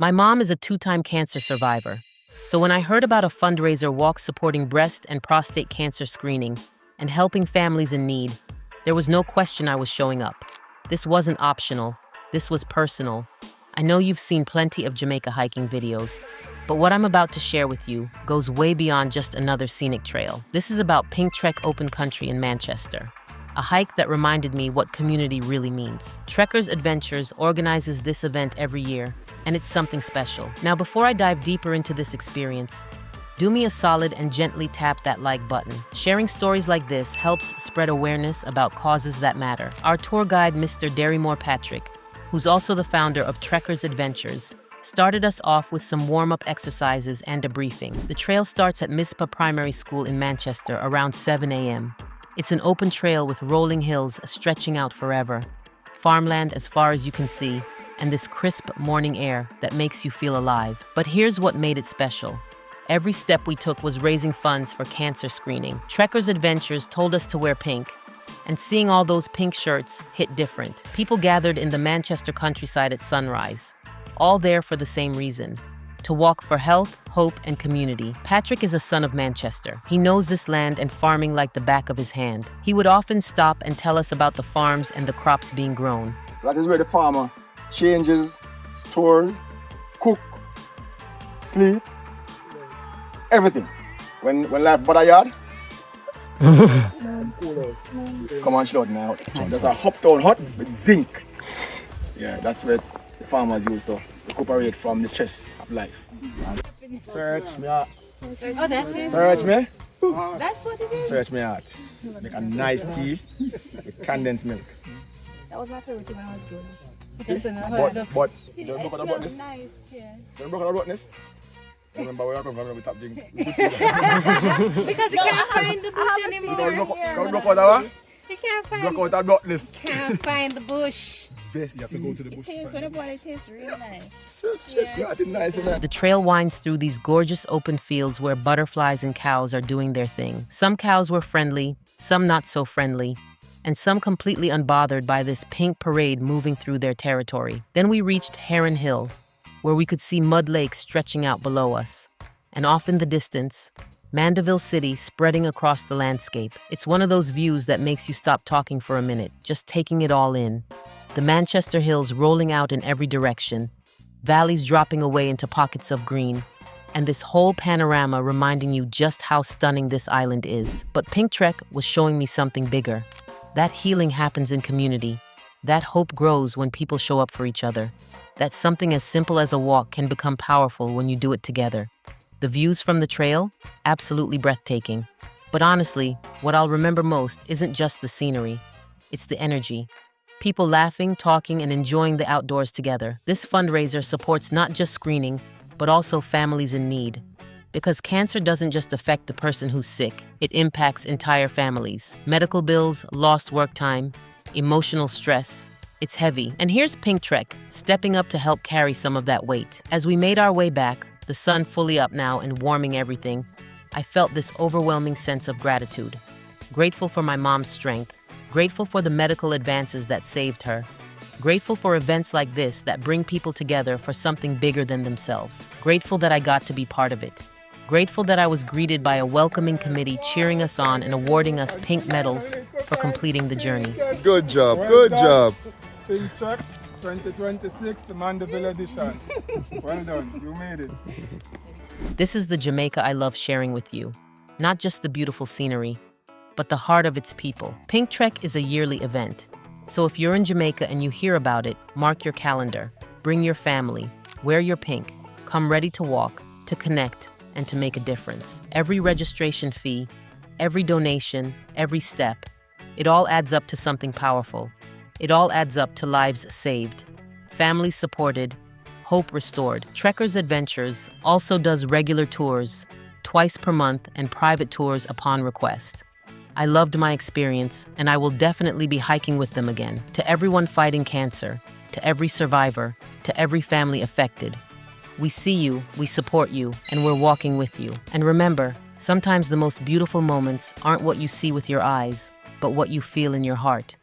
My mom is a two-time cancer survivor, so when I heard about a fundraiser walk supporting breast and prostate cancer screening and helping families in need, there was no question I was showing up. This wasn't optional. This was personal. I know you've seen plenty of Jamaica hiking videos, but what I'm about to share with you goes way beyond just another scenic trail. This is about Pink Trek Open Country in Manchester, a hike that reminded me what community really means. Trekkers Adventures organizes this event every year, and it's something special. Now, before I dive deeper into this experience, do me a solid and gently tap that like button. Sharing stories like this helps spread awareness about causes that matter. Our tour guide, Mr. Derrymore Patrick, who's also the founder of Trekkers Adventures, started us off with some warm-up exercises and a briefing. The trail starts at Mispa Primary School in Manchester around 7 a.m. It's an open trail with rolling hills stretching out forever, farmland as far as you can see, and this crisp morning air that makes you feel alive. But here's what made it special. Every step we took was raising funds for cancer screening. Trekkers Adventures told us to wear pink, and seeing all those pink shirts hit different. People gathered in the Manchester countryside at sunrise, all there for the same reason: to walk for health, hope, and community. Patrick is a son of Manchester. He knows this land and farming like the back of his hand. He would often stop and tell us about the farms and the crops being grown. That is where the farmer changes, store, cook, sleep, everything. When life bought a yard, come on, chill out now. There's a hoptown hut with zinc. Yeah, that's where the farmers used to recuperate from the stress of life. Search me out. Oh, that's it. Search me. That's what it is. Search me out. Make a nice tea with condensed milk. That was my favorite thing when I was growing up. It's just But, see, don't it broke out about smells this. nice, yeah. Don't broke out about this. Remember where I come from, we top drink. Because you can't find the bush anymore. Don't broke out of what? You can't find Broke out about this. can't find the bush. Best, you have to go to the It bush. tastes when the body tastes really nice. Just nice, isn't it? The trail winds through these gorgeous open fields where butterflies and cows are doing their thing. Some cows were friendly, some not so friendly, and some completely unbothered by this pink parade moving through their territory. Then we reached Heron Hill, where we could see mud lakes stretching out below us, and off in the distance, Mandeville City spreading across the landscape. It's one of those views that makes you stop talking for a minute, just taking it all in. The Manchester Hills rolling out in every direction, valleys dropping away into pockets of green, and this whole panorama reminding you just how stunning this island is. But Pink Trek was showing me something bigger. That healing happens in community. That hope grows when people show up for each other. That something as simple as a walk can become powerful when you do it together. The views from the trail? Absolutely breathtaking. But honestly, what I'll remember most isn't just the scenery. It's the energy. People laughing, talking, and enjoying the outdoors together. This fundraiser supports not just screening, but also families in need. Because cancer doesn't just affect the person who's sick, it impacts entire families. Medical bills, lost work time, emotional stress. It's heavy. And here's Pink Trek, stepping up to help carry some of that weight. As we made our way back, the sun fully up now and warming everything, I felt this overwhelming sense of gratitude. Grateful for my mom's strength, grateful for the medical advances that saved her, grateful for events like this that bring people together for something bigger than themselves, grateful that I got to be part of it, grateful that I was greeted by a welcoming committee cheering us on and awarding us pink medals for completing the journey. Good job, good job. Pink Trek 2026, the Mandeville edition. Well done, you made it. This is the Jamaica I love sharing with you. Not just the beautiful scenery, but the heart of its people. Pink Trek is a yearly event. So if you're in Jamaica and you hear about it, mark your calendar. Bring your family. Wear your pink. Come ready to walk, to connect, and to make a difference. Every registration fee, every donation, every step, it all adds up to something powerful. It all adds up to lives saved, families supported, hope restored. Trekkers Adventures also does regular tours, twice per month, and private tours upon request. I loved my experience, and I will definitely be hiking with them again. To everyone fighting cancer, to every survivor, to every family affected, we see you, we support you, and we're walking with you. And remember, sometimes the most beautiful moments aren't what you see with your eyes, but what you feel in your heart.